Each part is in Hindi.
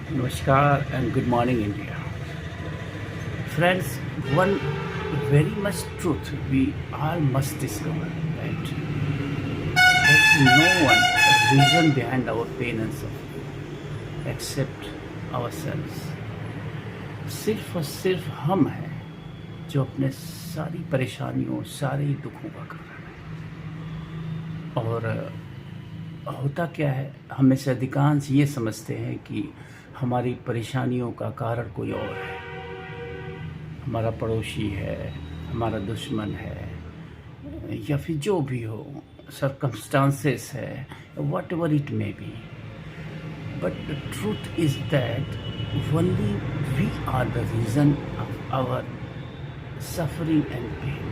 Namaskar and good morning, India. Friends, one very much truth we all must discover that there is no one reason behind our pain and suffering except ourselves. सिर्फ और सिर्फ हम हैं जो अपने सारी परेशानियों सारे दुखों का कारण है। और होता क्या है, हम में से अधिकांश ये समझते हैं कि हमारी परेशानियों का कारण कोई और है, हमारा पड़ोसी है, हमारा दुश्मन है, या फिर जो भी हो, सर्कमस्टांसेस है, what ever it may be. But the truth is that only we are the reason of our suffering and pain.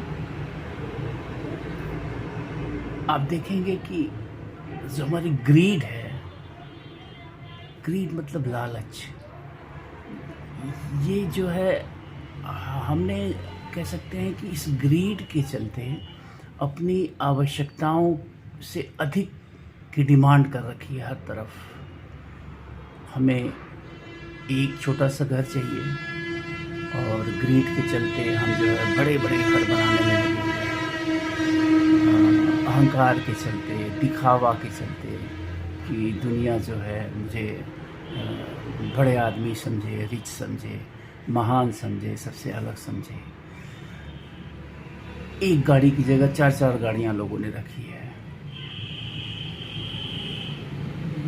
आप देखेंगे कि जो हमारी ग्रीड है, ग्रीड मतलब लालच, ये जो है हमने कह सकते हैं कि इस ग्रीड के चलते अपनी आवश्यकताओं से अधिक की डिमांड कर रखी है। हर तरफ हमें एक छोटा सा घर चाहिए और ग्रीड के चलते हम जो है बड़े बड़े घर बनाने में लगे हैं। अहंकार के चलते, दिखावा के चलते कि दुनिया जो है मुझे बड़े आदमी समझे, रिच समझे, महान समझे, सबसे अलग समझे। एक गाड़ी की जगह 4-4 गाड़ियां लोगों ने रखी है।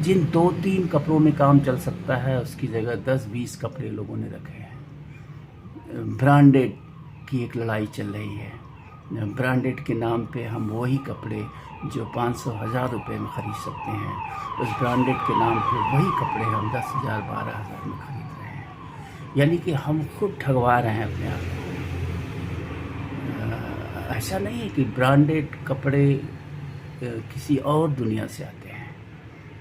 जिन 2-3 कपड़ों में काम चल सकता है उसकी जगह 10-20 कपड़े लोगों ने रखे हैं। ब्रांडेड की एक लड़ाई चल रही है। ब्रांडेड के नाम पे हम वही कपड़े जो 500-1000 रुपये में ख़रीद सकते हैं, उस ब्रांडेड के नाम पे वही कपड़े हम 10,000-12,000 में ख़रीद रहे हैं। यानी कि हम खुद ठगवा रहे हैं अपने आप को। ऐसा नहीं है कि ब्रांडेड कपड़े किसी और दुनिया से आते हैं,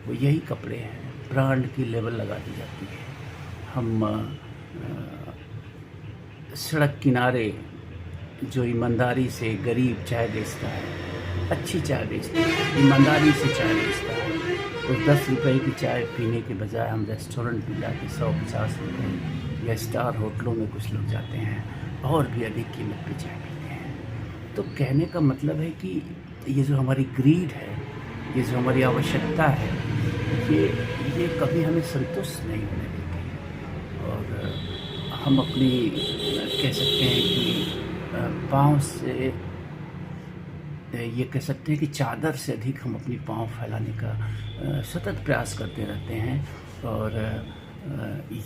वो यही कपड़े हैं, ब्रांड की लेबल लगा दी जाती है। हम सड़क किनारे जो ईमानदारी से गरीब चाय बेचता है, अच्छी चाय बेचता है, ईमानदारी से चाय बेचता है, तो 10 रुपये की चाय पीने के बजाय हम रेस्टोरेंट में जाके 100-50 रुपये या स्टार होटलों में कुछ लोग जाते हैं और भी अधिक कीमत पे चाय पीते हैं। तो कहने का मतलब है कि ये जो हमारी ग्रीड है, ये जो हमारी आवश्यकता है, ये कभी हमें संतुष्ट नहीं होने देती। और हम अपनी कह सकते हैं कि पाँव से, ये कह सकते हैं कि चादर से अधिक हम अपनी पाँव फैलाने का सतत प्रयास करते रहते हैं। और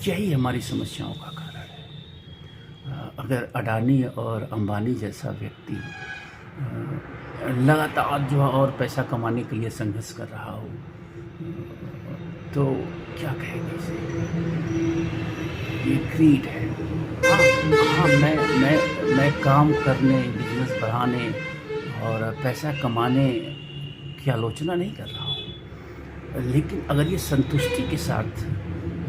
यही हमारी समस्याओं का कारण है। अगर अडानी और अंबानी जैसा व्यक्ति लगातार जो है और पैसा कमाने के लिए संघर्ष कर रहा हो, तो क्या कहेंगे इसे? ये ग्रीड है। हाँ, मैं काम करने, बिजनेस बढ़ाने और पैसा कमाने की आलोचना नहीं कर रहा हूँ, लेकिन अगर ये संतुष्टि के साथ,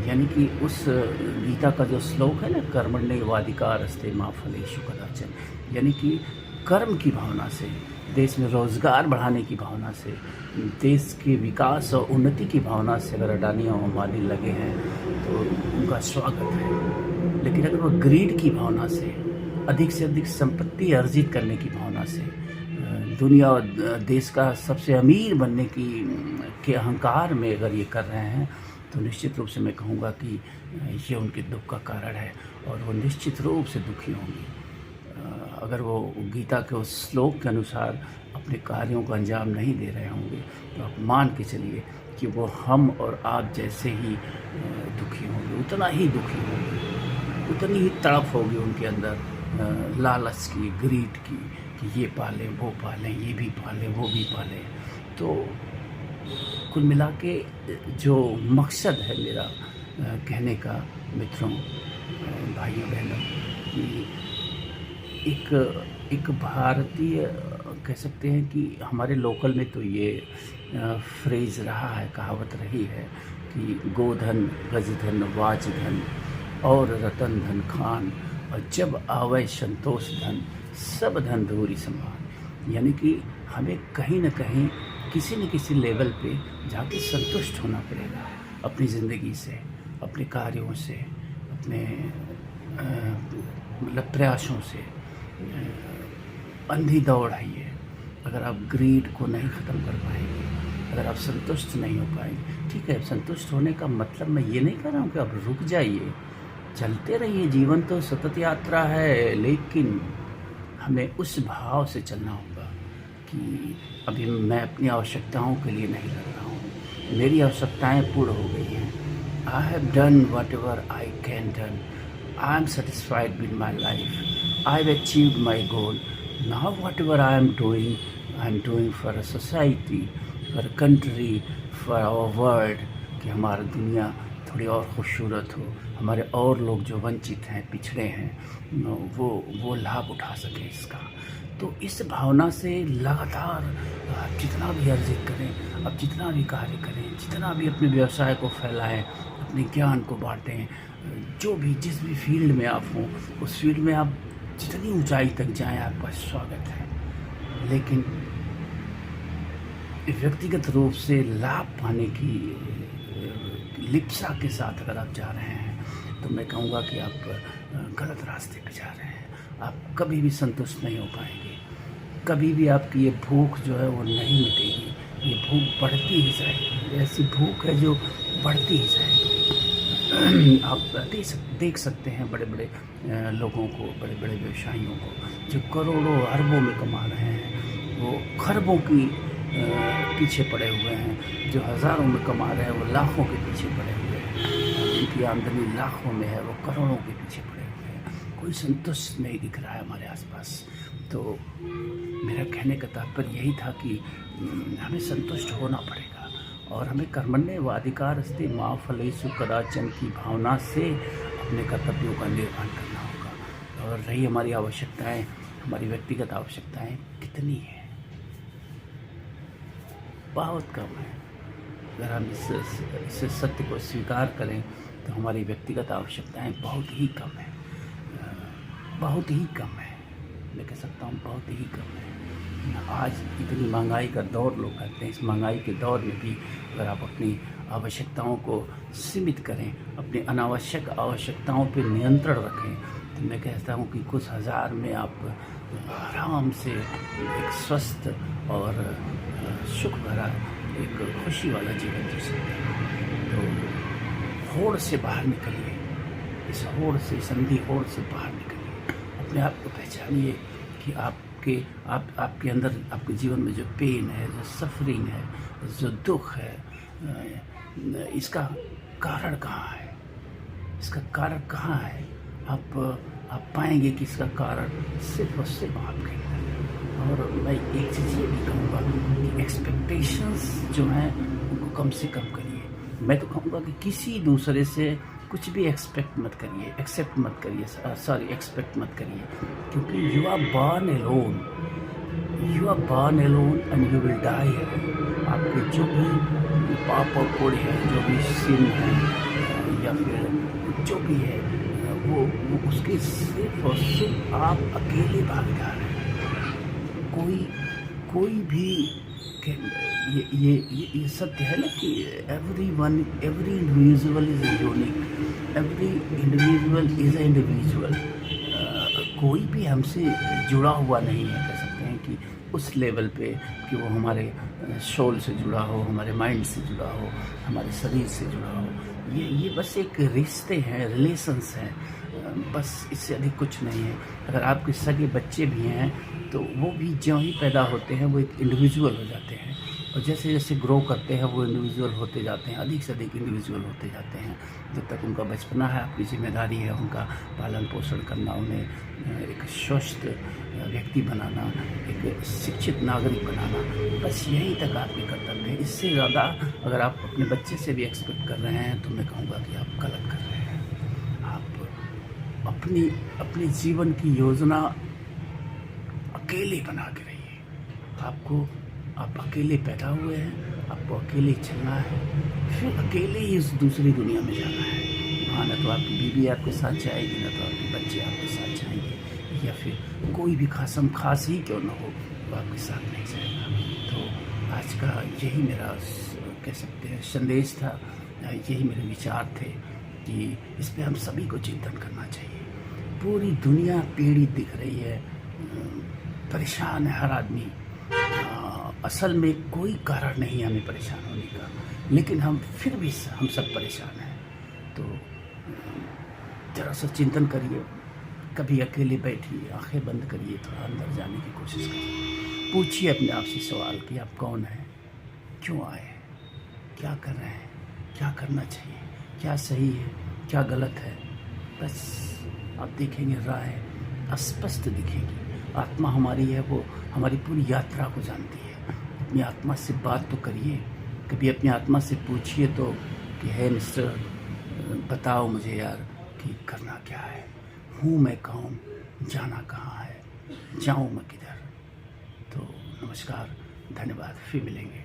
यानी कि उस गीता का जो श्लोक है ना, कर्मण्येवाधिकारस्ते मा फलेषु कदाचन, यानी कि कर्म की भावना से, देश में रोज़गार बढ़ाने की भावना से, देश के विकास और उन्नति की भावना से अगर अडानी और अंबानी लगे हैं तो उनका स्वागत है। लेकिन अगर वो ग्रीड की भावना से, अधिक से अधिक संपत्ति अर्जित करने की भावना से, दुनिया और देश का सबसे अमीर बनने के अहंकार में अगर ये कर रहे हैं, तो निश्चित रूप से मैं कहूँगा कि ये उनके दुख का कारण है और वो निश्चित रूप से दुखी होंगी। अगर वो गीता के उस श्लोक के अनुसार अपने कार्यों को अंजाम नहीं दे रहे होंगे, तो आप मान के चलिए कि वो हम और आप जैसे ही दुखी होंगे, उतना ही दुखी होंगे, उतनी ही तड़प होगी उनके अंदर लालच की, ग्रीड की, कि ये पालें, वो पालें, ये भी पालें, वो भी पालें। तो कुल मिला के जो मकसद है मेरा कहने का, मित्रों, भाइयों बहनों, कि एक भारतीय कह सकते हैं कि हमारे लोकल में तो ये फ्रेज़ रहा है, कहावत रही है कि गोधन गजधन वाजधन और रतन धन खान, और जब आवे संतोष धन सब धन धूरी समान। यानी कि हमें कहीं ना कहीं किसी न किसी लेवल पे जाके संतुष्ट होना पड़ेगा अपनी ज़िंदगी से। अपने कार्यों से, अपने मतलब प्रयासों से अंधी दौड़ है ये। अगर आप ग्रीड को नहीं ख़त्म कर पाएंगे, अगर आप संतुष्ट नहीं हो पाएंगे, ठीक है, संतुष्ट होने का मतलब मैं ये नहीं कर रहा हूँ कि आप रुक जाइए, चलते रहिए, जीवन तो सतत यात्रा है, लेकिन हमें उस भाव से चलना होगा कि अभी मैं अपनी आवश्यकताओं के लिए नहीं लड़ रहा हूँ, मेरी आवश्यकताएं पूर्ण हो गई हैं। I have done whatever I can done, I am satisfied with my life, I have achieved my goal, now whatever I am doing for a society, for a country, for our world, कि हमारी दुनिया थोड़ी और खूबसूरत हो, हमारे और लोग जो वंचित हैं, पिछड़े हैं, वो लाभ उठा सकें इसका। तो इस भावना से लगातार आप जितना भी अर्जित करें, आप जितना भी कार्य करें, जितना भी अपने व्यवसाय को फैलाएं, अपने ज्ञान को बांटें, जो भी जिस भी फील्ड में आप हों, उस फील्ड में आप जितनी ऊंचाई तक जाएं, आपका स्वागत है। लेकिन व्यक्तिगत रूप से लाभ पाने की लिप्सा के साथ अगर आप जा रहे हैं तो मैं कहूँगा कि आप गलत रास्ते पे जा रहे हैं। आप कभी भी संतुष्ट नहीं हो पाएंगे, कभी भी आपकी ये भूख जो है वो नहीं मिटेगी, ये भूख बढ़ती ही जाएगी, ऐसी भूख है जो बढ़ती ही जाएगी। आप देख सकते हैं बड़े बड़े लोगों को, बड़े बड़े व्यवसायियों को जो करोड़ों अरबों में कमा रहे हैं, वो खरबों की पीछे पड़े हुए हैं, जो हज़ारों में कमा रहे हैं वो लाखों के पीछे पड़े हुए हैं, उनकी आमदनी लाखों में है, वो करोड़ों के पीछे पड़े हुए हैं, कोई संतुष्ट नहीं दिख रहा है हमारे आसपास। तो मेरा कहने का तात्पर्य यही था कि हमें संतुष्ट होना पड़ेगा और हमें कर्मण्येवाधिकारस्ते मा फलेषु कदाचन की भावना से अपने कर्तव्यों का निर्वहन करना होगा। और रही हमारी आवश्यकताएं, हमारी व्यक्तिगत आवश्यकताएं कितनी हैं? बहुत कम है। अगर हम इस सत्य को स्वीकार करें तो हमारी व्यक्तिगत आवश्यकताएं बहुत ही कम है, बहुत ही कम है। मैं कह सकता हूँ बहुत ही कम है। आज इतनी महंगाई का दौर लोग करते हैं, इस महंगाई के दौर में भी अगर आप अपनी आवश्यकताओं को सीमित करें, अपनी अनावश्यक आवश्यकताओं पर नियंत्रण रखें, तो मैं कहता हूँ कि कुछ हज़ार में आप आराम से एक स्वस्थ और सुख भरा एक खुशी वाला जीवन जी सकते हैं। तो होड़ से बाहर निकलिए, इस होड़ से, संधि होड़ से बाहर निकलिए, अपने आप को पहचानिए कि आपके अंदर, आपके जीवन में जो पेन है, जो सफरिंग है, जो दुख है, इसका कारण कहाँ है, इसका कारण कहाँ है? आप पाएंगे कि इसका कारण सिर्फ और सिर्फ आपके अंदर। और मैं एक चीज़ ये भी कहूँगा कि एक्सपेक्टेशंस जो हैं उनको कम से कम करिए। मैं तो कहूँगा कि किसी दूसरे से कुछ भी एक्सपेक्ट मत करिए, एक्सेप्ट मत करिए, एक्सपेक्ट मत करिए, क्योंकि you are born alone, and you will die. आपके जो भी पाप और पुण्य है, जो भी सिन है या फिर जो भी है, वो उसके सिर्फ और सिर्फ आप अकेले भागीदार हैं। कोई भी ये सत्य है ना कि every individual is unique, every individual is a individual. कोई भी हमसे जुड़ा हुआ नहीं है, कह सकते हैं कि उस लेवल पे कि वो हमारे सोल से जुड़ा हो, हमारे माइंड से जुड़ा हो, हमारे शरीर से जुड़ा हो। ये बस एक रिश्ते हैं, रिलेशंस हैं, बस इससे अधिक कुछ नहीं है। अगर आपके सगे बच्चे भी हैं तो वो भी ज्यों ही पैदा होते हैं वो एक इंडिविजुअल हो जाते हैं, और जैसे जैसे ग्रो करते हैं वो इंडिविजुअल होते जाते हैं, अधिक से अधिक इंडिविजुअल होते जाते हैं। जब तक उनका बचपना है, आपकी जिम्मेदारी है उनका पालन पोषण करना, उन्हें एक स्वस्थ व्यक्ति बनाना, एक शिक्षित नागरिक बनाना, बस यही तक आपके कर्तव्य है। इससे ज़्यादा अगर आप अपने बच्चे से भी एक्सपेक्ट कर रहे हैं तो मैं कहूँगा कि आप गलत कर रहे हैं। आप अपनी जीवन की योजना अकेले बना के रहिए। आप अकेले पैदा हुए हैं, आपको अकेले चलना है, फिर अकेले ही इस दूसरी दुनिया में जाना है। हाँ, न तो आपकी बीवी आपके साथ जाएगी, न तो आपके बच्चे आपके साथ जाएंगे, या फिर कोई भी खास ही क्यों न हो वो आपके साथ नहीं जाएगा। तो आज का यही मेरा कह सकते हैं संदेश था, यही मेरे विचार थे कि इस पे हम सभी को चिंतन करना चाहिए। पूरी दुनिया पीड़ित दिख रही है, परेशान है हर आदमी। असल में कोई कारण नहीं है हमें परेशान होने का, लेकिन हम फिर भी हम सब परेशान हैं। तो ज़रा सा चिंतन करिए, कभी अकेले बैठिए, आंखें बंद करिए, थोड़ा अंदर जाने की कोशिश करिए, पूछिए अपने आप से सवाल कि आप कौन हैं, क्यों आए, क्या कर रहे हैं, क्या करना चाहिए, क्या सही है, क्या गलत है। बस आप देखेंगे राह स्पष्ट दिखेगी। आत्मा हमारी है, वो हमारी पूरी यात्रा को जानती है। अपनी आत्मा से बात तो करिए, कभी अपनी आत्मा से पूछिए तो कि है मिस्टर, बताओ मुझे यार कि करना क्या है, हूँ मैं कौन, जाना कहाँ है, जाऊँ मैं किधर। तो नमस्कार, धन्यवाद, फिर मिलेंगे।